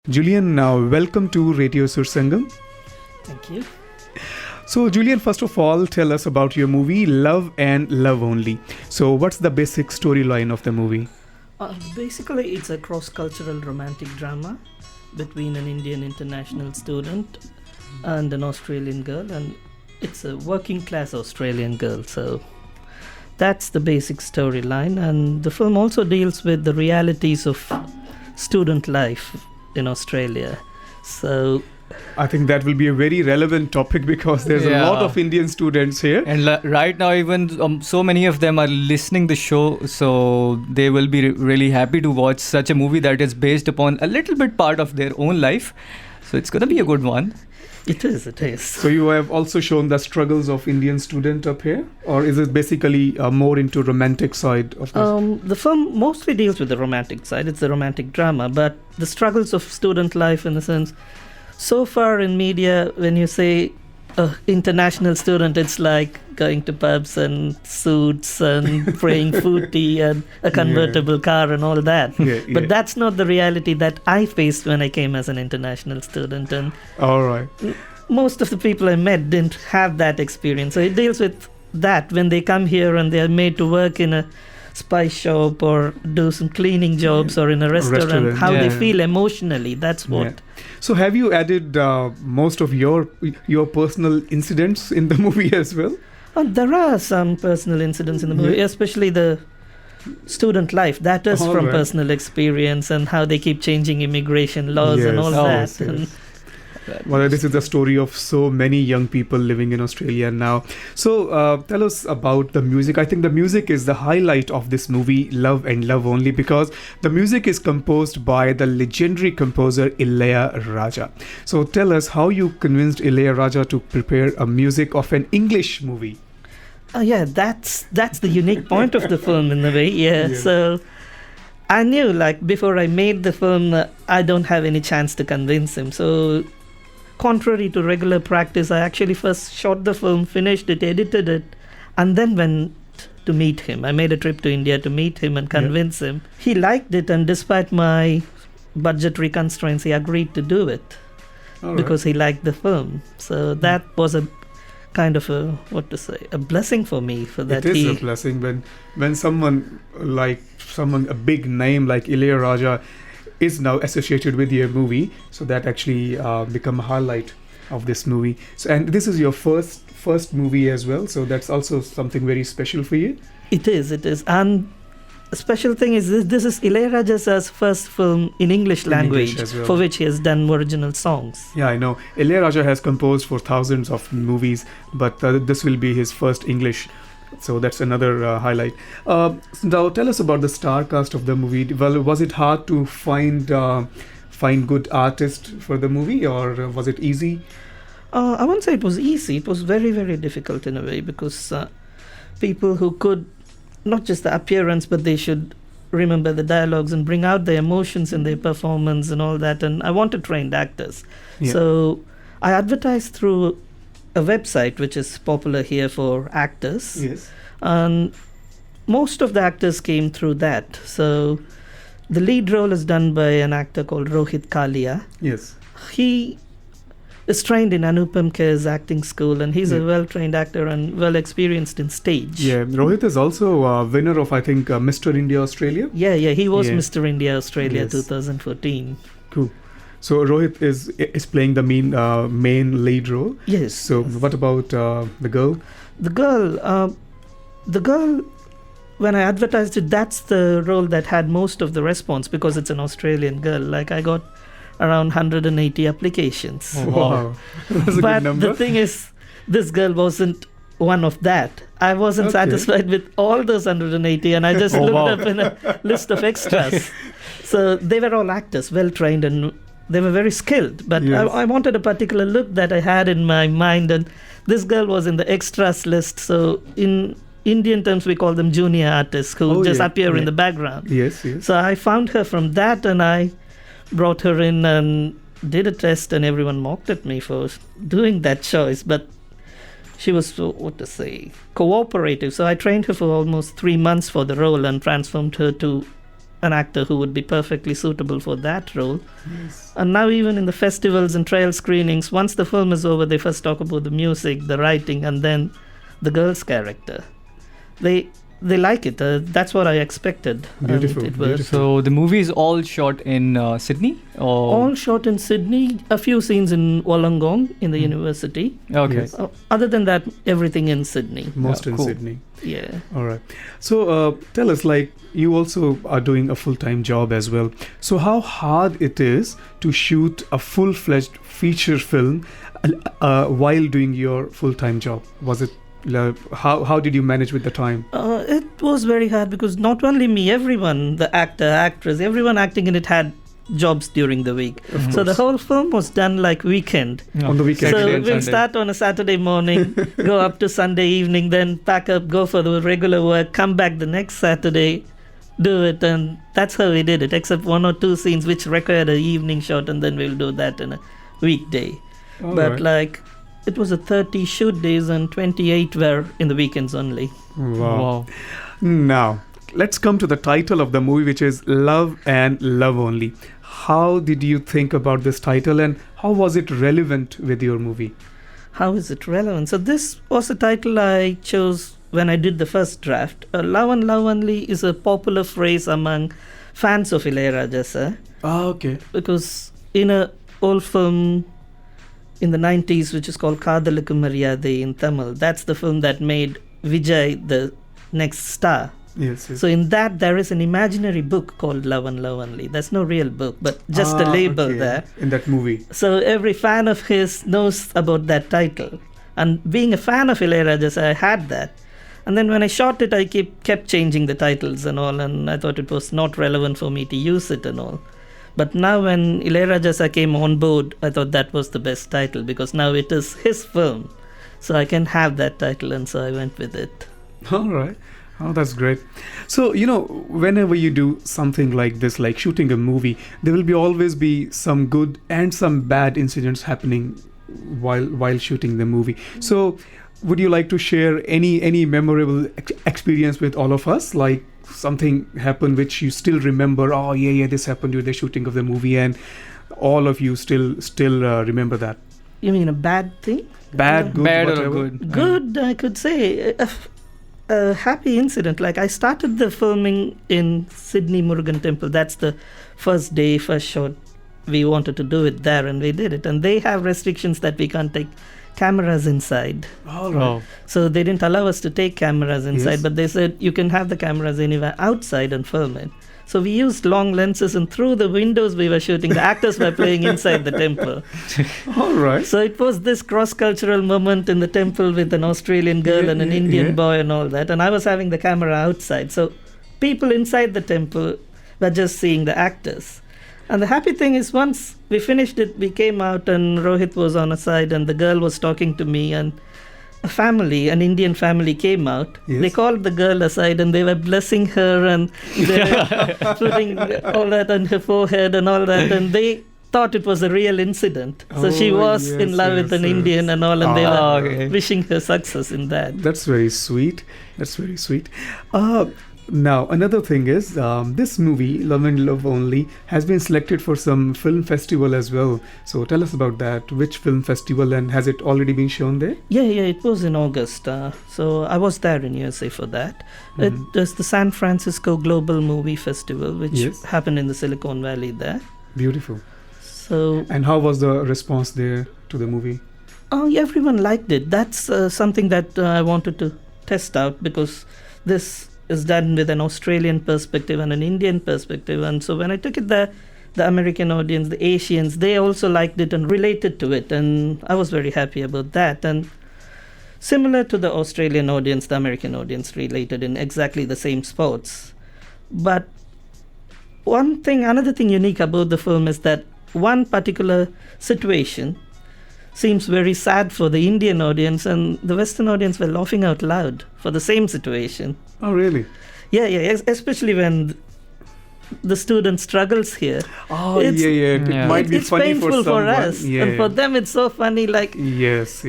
Julian, welcome to Radio SurSangam. Thank you. So, Julian, first of all, tell us about your movie, Love and Love Only. So, what's the basic storyline of the movie? Basically, it's a cross-cultural romantic drama between an Indian international student and an Australian girl, and it's a working-class Australian girl. So that's the basic storyline, and the film also deals with the realities of student life in Australia. So I think that will be a very relevant topic because there's a lot of Indian students here. And right now, even so many of them are listening the show, so they will be really happy to watch such a movie that is based upon a little bit part of their own life. So it's going to be a good one. It is. So you have also shown the struggles of Indian student up here? Or is it basically more into romantic side of this? The film mostly deals with the romantic side. It's a romantic drama, but the struggles of student life, in the sense, so far in media, when you say international student, it's like going to pubs and suits and praying footy and a convertible car and all that. But that's not the reality that I faced when I came as an international student. And all right. Most of the people I met didn't have that experience. So it deals with that when they come here and they are made to work in a spice shop or do some cleaning jobs or in a restaurant, how they feel emotionally. That's what. So have you added most of your personal incidents in the movie as well? There are some personal incidents in the movie, especially the student life. That is from personal experience, and how they keep changing immigration laws and all that. And well, this is the story of so many young people living in Australia now. So tell us about the music. I think the music is the highlight of this movie, Love and Love Only, because the music is composed by the legendary composer Ilaiyaraaja. So tell us how you convinced Ilaiyaraaja to prepare a music of an English movie. That's the unique point of the film in a way. So I knew, like, before I made the film, I don't have any chance to convince him. So contrary to regular practice, I actually first shot the film, finished it, edited it, and then went to meet him. I made a trip to India to meet him and convince him. He liked it, and despite my budgetary constraints, he agreed to do it because he liked the film. So that was a kind of a blessing for me. For that, it is a blessing when someone a big name like Ilaiyaraaja is now associated with your movie, so that actually become a highlight of this movie. So, and this is your first movie as well, so that's also something very special for you. It is, and a special thing is this is Ilaiyaraaja's first film in English language, for which he has done original songs. Yeah, I know. Ilaiyaraaja has composed for thousands of movies, but this will be his first English. So that's another highlight. Now tell us about the star cast of the movie. Well, was it hard to find good artists for the movie, or was it easy? I won't say it was easy. It was very, very difficult in a way, because people who could, not just the appearance, but they should remember the dialogues and bring out the emotions in their performance and all that. And I wanted trained actors. So I advertised through a website which is popular here for actors. And most of the actors came through that. So the lead role is done by an actor called Rohit Kalia. He is trained in Anupam Kher's acting school, and he's a well-trained actor and well-experienced in stage. Rohit is also a winner of, I think, Mr. India Australia. He was Mr. India Australia 2014. Cool. So Rohit is playing the main lead role. So what about the girl? The girl, when I advertised it, that's the role that had most of the response, because it's an Australian girl. Like, I got around 180 applications. Wow. That's a but good number. The thing is, this girl wasn't one of that. I wasn't satisfied with all those 180, and I just looked up in a list of extras. So they were all actors, well trained, and they were very skilled. But I wanted a particular look that I had in my mind, and this girl was in the extras list. So in Indian terms, we call them junior artists who just appear in the background. So I found her from that, and I brought her in and did a test, and everyone mocked at me for doing that choice. But she was cooperative. So I trained her for almost 3 months for the role and transformed her to an actor who would be perfectly suitable for that role. Yes. And now even in the festivals and trial screenings, once the film is over, they first talk about the music, the writing, and then the girl's character. They like it. That's what I expected. Beautiful, It was beautiful. So the movie is all shot in Sydney? Or? all shot in Sydney, a few scenes in Wollongong in the university. Okay. Yes. Other than that, everything in Sydney. Most Yeah, in cool. Sydney. Yeah. All right. So tell us, like, you also are doing a full-time job as well. So how hard it is to shoot a full-fledged feature film while doing your full-time job? Was it how did you manage with the time? It was very hard because not only me, everyone, the actor, actress, everyone acting in it had jobs during the week. Of So the course. whole film was done like weekend. On the weekend. Saturday So and we'll Sunday. start on a Saturday morning, go up to Sunday evening, then pack up, go for the regular work, come back the next Saturday, do it, and that's how we did it. Except one or two scenes which required an evening shot, and then we'll do that in a weekday. All But right. like, it was a 30 shoot days and 28 were in the weekends only. Wow. Now, let's come to the title of the movie, which is Love and Love Only. How did you think about this title, and how was it relevant with your movie? How is it relevant? So this was a title I chose when I did the first draft. Love and Love Only is a popular phrase among fans of Ilayaraja sir, Okay. because in a old film in the 90s which is called Kadalukku Mariyadai in Tamil, that's the film that made Vijay the next star. Yes. Yes. So in that there is an imaginary book called Love and Love Only. That's no real book, but just a label okay. there. In that movie. So every fan of his knows about that title. And being a fan of Ilayaraja, so I had that. And then when I shot it, I kept changing the titles and all, and I thought it was not relevant for me to use it and all. But now when Ilayaraja came on board, I thought that was the best title, because now it is his film. So I can have that title, and so I went with it. All right. Oh, that's great. So, whenever you do something like this, like shooting a movie, there will always be some good and some bad incidents happening while shooting the movie. So, would you like to share any memorable experience with all of us? Like something happened which you still remember? Oh, yeah, this happened during the shooting of the movie, and all of you still remember that. You mean a bad thing? Bad, good, Bad or whatever. good? Good, I could say. A happy incident. Like, I started the filming in Sydney Murugan Temple. That's the first day, first shot. We wanted to do it there, and we did it. And they have restrictions that we can't take cameras inside. All right. Oh. So they didn't allow us to take cameras inside, Yes. but they said you can have the cameras anywhere outside and film it. So we used long lenses, and through the windows we were shooting. The actors were playing inside the temple. All right. So it was this cross-cultural moment in the temple with an Australian girl Yeah, and an yeah, Indian yeah. boy and all that. And I was having the camera outside. So people inside the temple were just seeing the actors. And the happy thing is, once we finished it, we came out and Rohit was on a side and the girl was talking to me, and a family, an Indian family, came out. Yes. They called the girl aside and they were blessing her, and they were putting all that on her forehead and all that, and they thought it was a real incident. So she Oh, was yes, in love with yes, an yes. Indian and all, and they Ah, were okay. wishing her success in that. That's very sweet. That's very sweet. Now, another thing is, this movie, Love and Love Only, has been selected for some film festival as well. So tell us about that. Which film festival, and has it already been shown there? Yeah, it was in August. So I was there in USA for that. It is the San Francisco Global Movie Festival, which Yes. happened in the Silicon Valley there. Beautiful. So And how was the response there to the movie? everyone liked it. That's something that I wanted to test out, because this is done with an Australian perspective and an Indian perspective. And so when I took it there, the American audience, the Asians, they also liked it and related to it. And I was very happy about that. And similar to the Australian audience, the American audience related in exactly the same spots. But another thing unique about the film is that one particular situation seems very sad for the Indian audience, and the Western audience were laughing out loud for the same situation. Oh, really? Yeah, especially when the student struggles here. Oh, It's- It Yeah. might be It's funny painful for someone. us, and for them it's so funny, like Yes.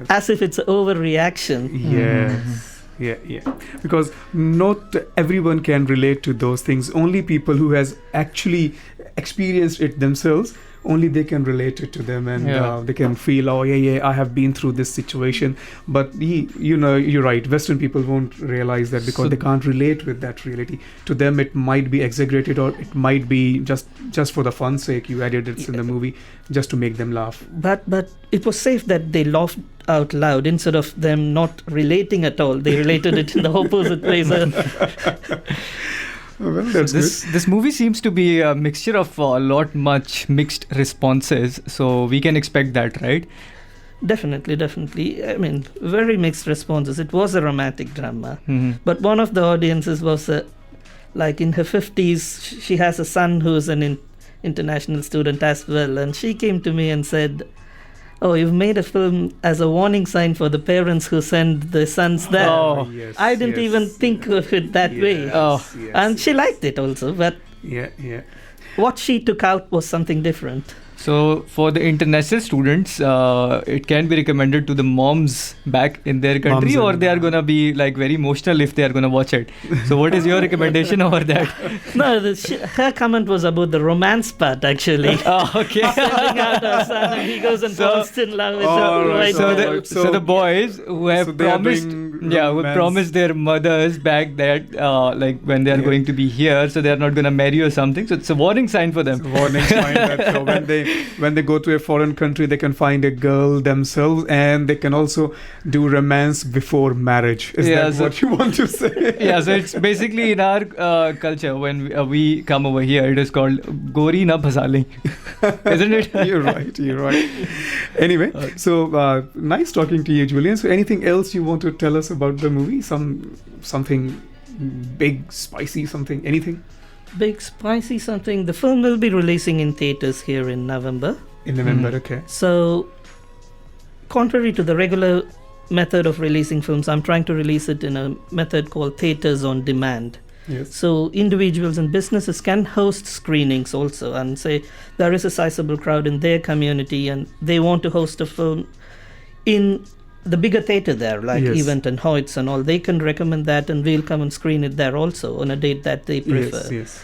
as if it's an overreaction. Yes. Yeah. Because not everyone can relate to those things. Only people who has actually experienced it themselves, only they can relate it to them, and they can feel, oh yeah, I have been through this situation. But you're right. Western people won't realize that because they can't relate with that reality. To them, it might be exaggerated, or it might be just for the fun sake. You added it in the movie just to make them laugh. But it was safe that they laughed out loud instead of them not relating at all. They related it in the opposite way. So. Well, that's this movie seems to be a mixture of much mixed responses, so we can expect that, right? Definitely. I mean, very mixed responses. It was a romantic drama, Mm-hmm. but one of the audiences was like in her 50s. She has a son who's an international student as well, and she came to me and said, "Oh, you've made a film as a warning sign for the parents who send their sons there." Oh, yes, I didn't even think of it that way. And she liked it also, but yeah. what she took out was something different. So for the international students, it can be recommended to the moms back in their country, or they are gonna be like very emotional if they are gonna watch it. So what is your recommendation over that? No, her comment was about the romance part, actually. Oh, okay. Sending out her son, and he goes and falls in love with her. right. Right. So the boys who have so they are promised, doing who romance. promised their mothers back that like when they are going to be here, so they are not gonna marry or something. So it's a warning sign for them. It's a warning sign that when they go to a foreign country, they can find a girl themselves, and they can also do romance before marriage. Is that what you want to say? Yeah, so it's basically in our culture, when we come over here, it is called Gori na Bhasali. Isn't it? You're right. Anyway, so nice talking to you, Julian. So anything else you want to tell us about the movie? Something big, spicy, something, anything? Big, spicy something. The film will be releasing in theatres here in November. In November, okay. So, contrary to the regular method of releasing films, I'm trying to release it in a method called theatres on demand. Yes. So individuals and businesses can host screenings also, and say there is a sizable crowd in their community and they want to host a film in the bigger theatre there, like Event and Hoyts and all. They can recommend that, and we'll come and screen it there also on a date that they prefer. Yes.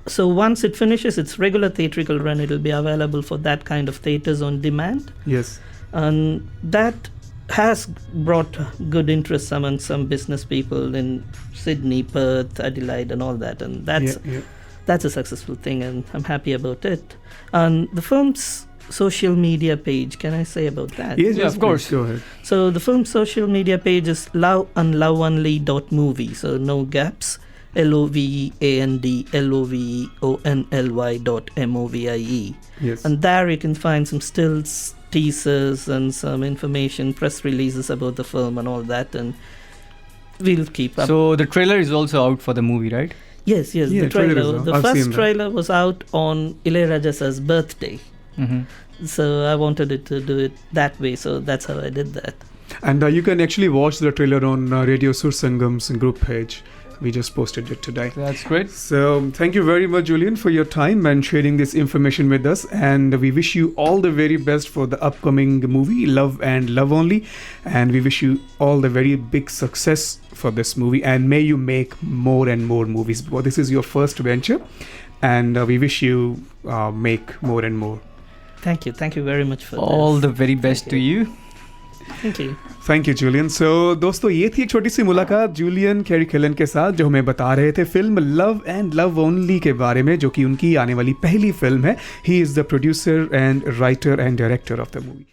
So once it finishes its regular theatrical run, it will be available for that kind of theatres on demand. Yes. And that has brought good interest among some business people in Sydney, Perth, Adelaide and all that, and that's a successful thing, and I'm happy about it. And the film's social media page, can I say about that? Yes, of course. Go ahead. So the film's social media page is loveandloveonly.movie, so no gaps, LOVEAND Yes. and there you can find some stills, teasers and some information, press releases about the film and all that, and we'll keep up. So the trailer is also out for the movie, right? Yes, the trailer. The first trailer was out on Ilayaraja's birthday. Mm-hmm. So I wanted it to do it that way, so that's how I did that. And you can actually watch the trailer on Radio SurSangam's group page. We just posted it today. That's great. So thank you very much, Julian, for your time and sharing this information with us. And we wish you all the very best for the upcoming movie, Love and Love Only. And we wish you all the very big success for this movie. And may you make more and more movies. Well, this is your first venture. And we wish you make more and more. Thank you very much for all this. the very best to you. Thank you Julian. So दोस्तों, ये थी एक छोटी सी मुलाकात Julian कैरिकलन के साथ, जो हमें बता रहे थे film love and love only के बारे में, जो कि उनकी आने वाली पहली फिल्म है. He is the producer and writer and director of the movie.